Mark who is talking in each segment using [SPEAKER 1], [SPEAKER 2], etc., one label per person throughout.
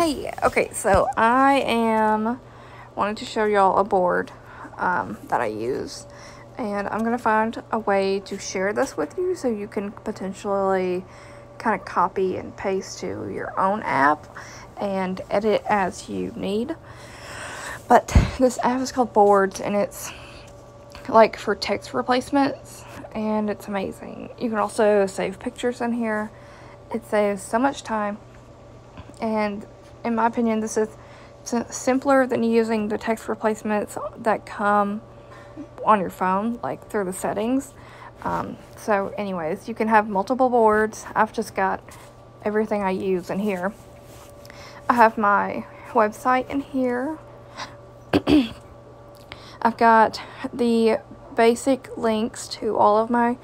[SPEAKER 1] Hey, okay, so I am wanting to show y'all a board that I use, and I'm gonna find a way to share this with you so you can potentially kind of copy and paste to your own app and edit as you need. But this app is called Boards, and it's like for text replacements, and it's amazing. You can also save pictures in here. It saves so much time, and in my opinion, this is simpler than using the text replacements that come on your phone, like through the settings. So anyways, you can have multiple boards. I've just got everything I use in here. I have my website in here. I've got the basic links to all of my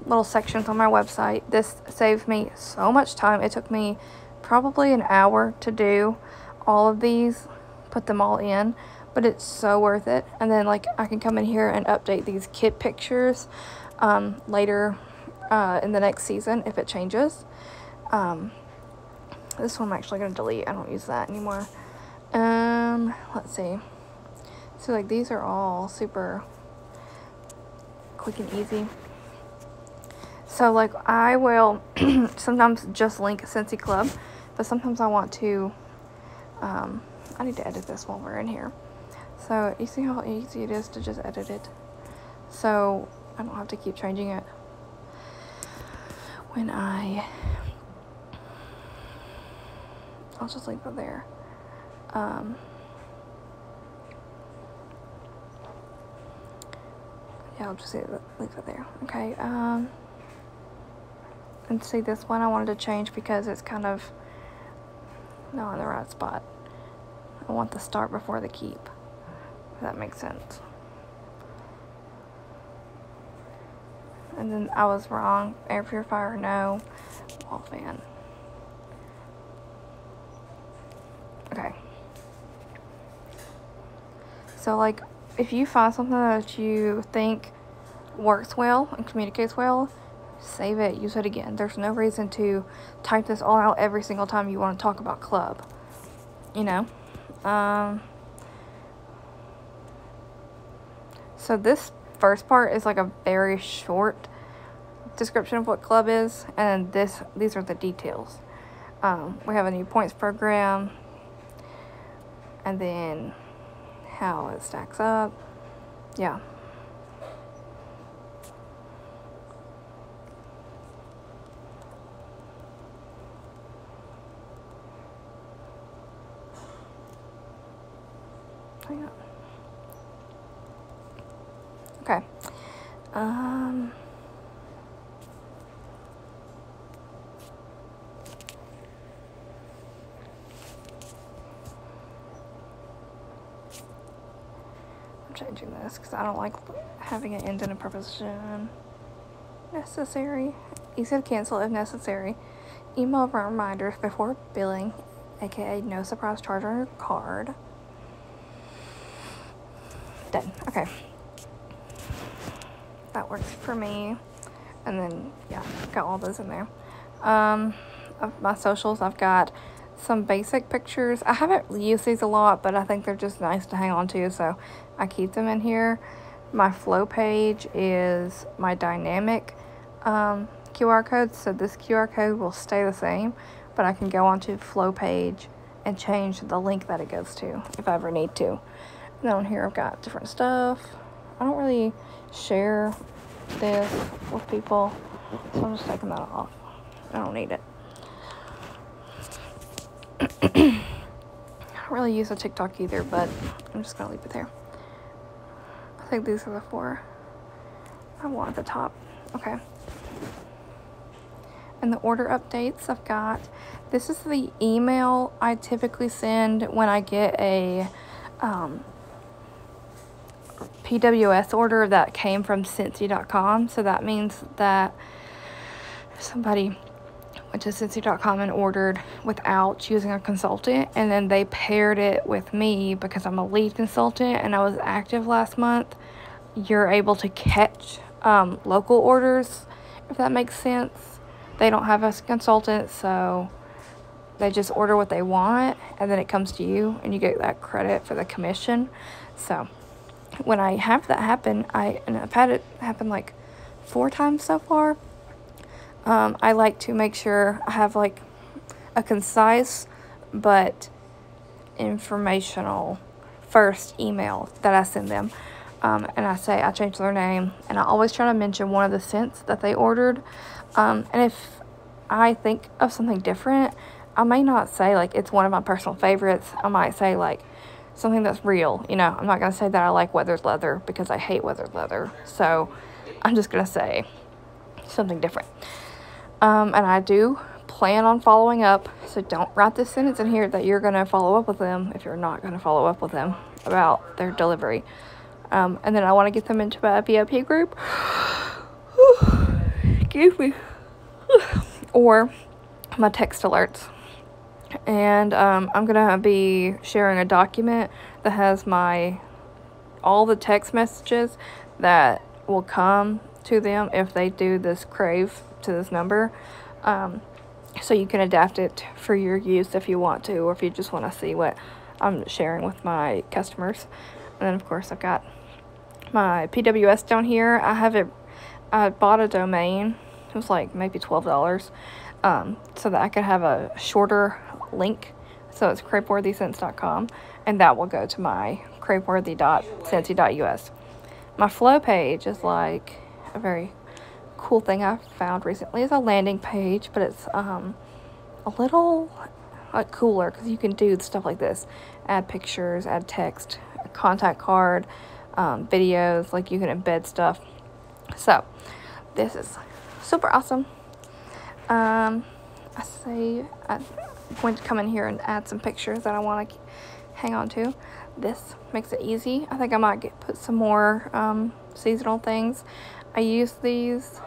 [SPEAKER 1] little sections on my website. This saves me so much time. It took me probably an hour to do all of these, put them all in, but it's so worth it. And then like I can come in here and update these kit pictures later in the next season if it changes. This one I'm actually going to delete. I don't use that anymore. Let's see. So like these are all super quick and easy. So like I will sometimes just link Scentsy Club, but sometimes I want to, I need to edit this while we're in here. So you see how easy it is to just edit it? So I don't have to keep changing it when I'll just leave it there. Yeah, I'll just leave it there. Okay, and see this one I wanted to change because it's kind of not in the right spot. I want the start before the keep, if that makes sense. And then I was wrong. Air purifier, no. Wall fan. Okay. So like, if you find something that you think works well and communicates well, save it, use it again. There's no reason to type this all out every single time you want to talk about club, you know. So this first part is like a very short description of what club is, and these are the details. We have a new points program, and then how it stacks up. Yeah. Okay. I'm changing this because I don't like having it end in a preposition. Necessary. Easy to cancel if necessary. Email reminders before billing, aka no surprise charge on your card. Done. Okay. That works for me. And then, yeah, got all those in there. Of my socials, I've got some basic pictures. I haven't used these a lot, but I think they're just nice to hang on to, so I keep them in here. My flow page is my dynamic QR code, so this QR code will stay the same, but I can go onto flow page and change the link that it goes to if I ever need to. And then on here I've got different stuff. I don't really share this with people, so I'm just taking that off. I don't need it. I don't really use a TikTok either, but I'm just gonna leave it there. I think these are the 4 I want at the top. Okay. And the order updates I've got. This is the email I typically send when I get a PWS order that came from Scentsy.com. So that means that somebody went to Scentsy.com and ordered without using a consultant, and then they paired it with me because I'm a lead consultant and I was active last month. You're able to catch local orders, if that makes sense. They don't have a consultant, so they just order what they want, and then it comes to you, and you get that credit for the commission. So when I have that happen, and I've had it happen like 4 times so far, I like to make sure I have like a concise but informational first email that I send them. And I say I changed their name, and I always try to mention one of the scents that they ordered. And if I think of something different, I may not say like it's one of my personal favorites. I might say like something that's real. You know, I'm not going to say that I like weathered leather because I hate weathered leather. So I'm just going to say something different. And I do plan on following up. So don't write this sentence in here that you're going to follow up with them if you're not going to follow up with them about their delivery. And then I want to get them into my VIP group. Excuse me. Or my text alerts. And I'm going to be sharing a document that has all the text messages that will come to them if they do this crave to this number. So you can adapt it for your use if you want to, or if you just want to see what I'm sharing with my customers. And then of course I've got my PWS down here. I bought a domain. It was like maybe $12, so that I could have a shorter link. So it's Krave-Worthy.com, and that will go to my Krave-Worthy.Scentsy.us. My flow page is like a very cool thing I found recently. It's a landing page, but it's a little like cooler because you can do stuff like this: add pictures, add text, a contact card, videos. Like you can embed stuff. So this is super awesome. I'm going to come in here and add some pictures that I want to hang on to. This makes it easy. I think I might put some more seasonal things. I use these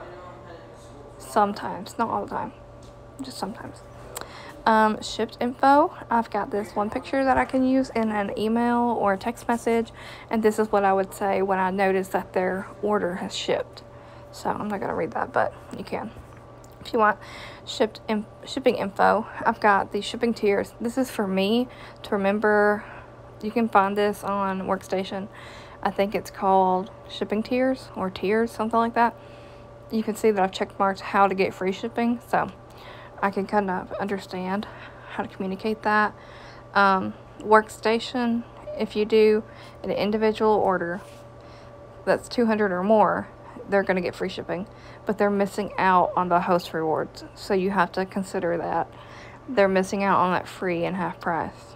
[SPEAKER 1] sometimes, not all the time, just sometimes. Shipped info. I've got this one picture that I can use in an email or a text message, and this is what I would say when I notice that their order has shipped. So I'm not going to read that, but you can if you want. Shipping info. I've got these shipping tiers. This is for me to remember. You can find this on Workstation. I think it's called shipping tiers or tiers, something like that. You can see that I've check marked how to get free shipping, so I can kind of understand how to communicate that. Workstation, if you do an individual order that's 200 or more, they're going to get free shipping, but they're missing out on the host rewards. So you have to consider that they're missing out on that free and half price,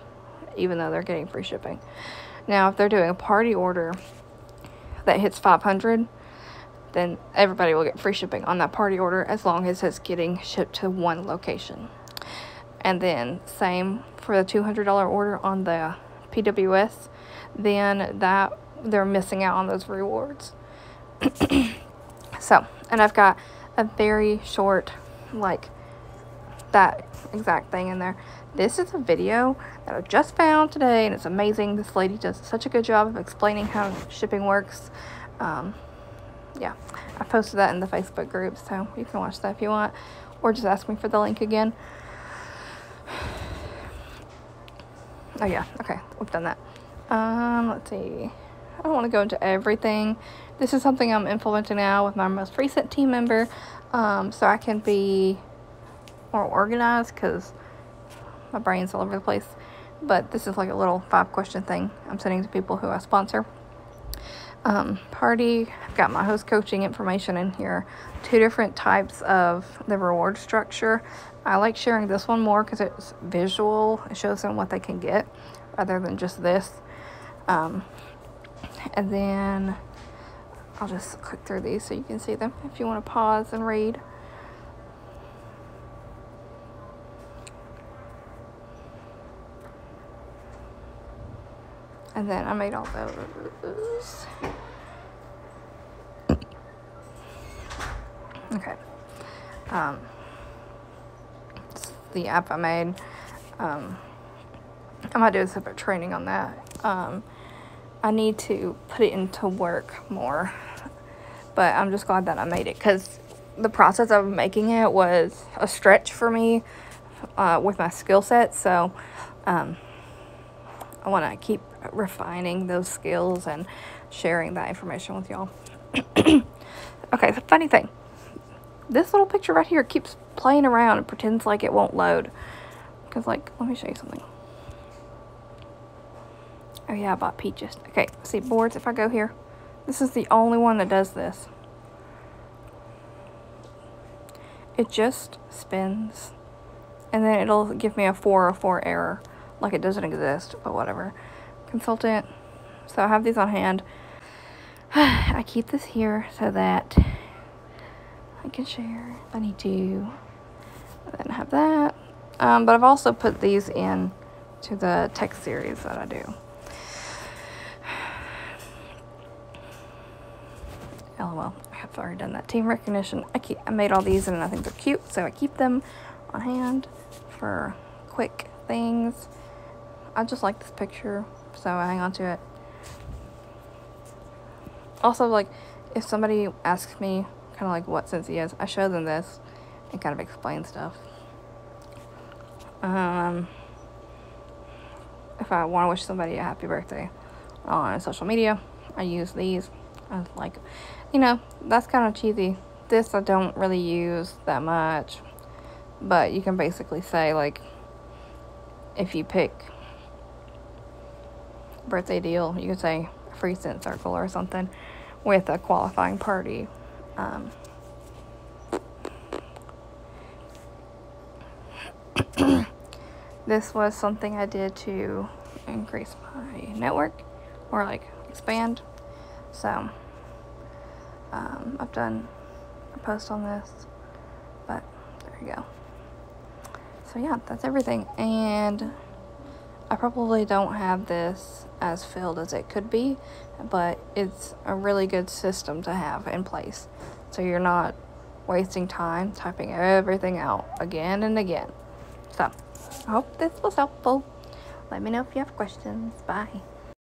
[SPEAKER 1] even though they're getting free shipping. Now, if they're doing a party order that hits 500, then everybody will get free shipping on that party order as long as it's getting shipped to one location. And then same for the $200 order on the PWS, then that they're missing out on those rewards. So, and I've got a very short, like that exact thing in there. This is a video that I just found today, and it's amazing. This lady does such a good job of explaining how shipping works. Yeah, I posted that in the Facebook group, so you can watch that if you want, or just ask me for the link again. Oh yeah, okay, we've done that. Let's see. I don't want to go into everything. This is something I'm implementing now with my most recent team member, so I can be more organized because my brain's all over the place. But this is like a little 5-question thing I'm sending to people who I sponsor. Party, I've got my host coaching information in here. 2 different types of the reward structure. I like sharing this one more because it's visual. It shows them what they can get rather than just this. And then I'll just click through these so you can see them if you want to pause and read. And then I made all those. Okay. It's the app I made. I might do a separate training on that. I need to put it into work more. But I'm just glad that I made it, because the process of making it was a stretch for me.
[SPEAKER 2] with my skill set. So I want to keep refining those skills and sharing that information with y'all. Okay, the funny thing, this little picture right here keeps playing around and pretends like it won't load. Because, like, let me show you something. Oh yeah, I bought peaches. Okay, see, boards, if I go here, this is the only one that does this. It just spins, and then it'll give me a 404 error, like it doesn't exist, but whatever. Consultant. So I have these on hand. I keep this here so that I can share if I need to. And then I have that. But I've also put these in to the text series that I do. LOL, I have already done that. Team recognition. I made all these and I think they're cute, so I keep them on hand for quick things. I just like this picture, so I hang on to it. Also, like, if somebody asks me kind of like what Scentsy is, I show them this and kind of explain stuff. If I want to wish somebody a happy birthday on social media, I use these. I was like, you know, that's kind of cheesy. This I don't really use that much, but you can basically say, like, if you pick birthday deal, you could say free scent circle or something with a qualifying party. This was something I did to increase my network or like expand. So I've done a post on this, but there you go. So yeah, that's everything. And I probably don't have this as filled as it could be, but it's a really good system to have in place. So you're not wasting time typing everything out again and again. So I hope this was helpful. Let me know if you have questions. Bye.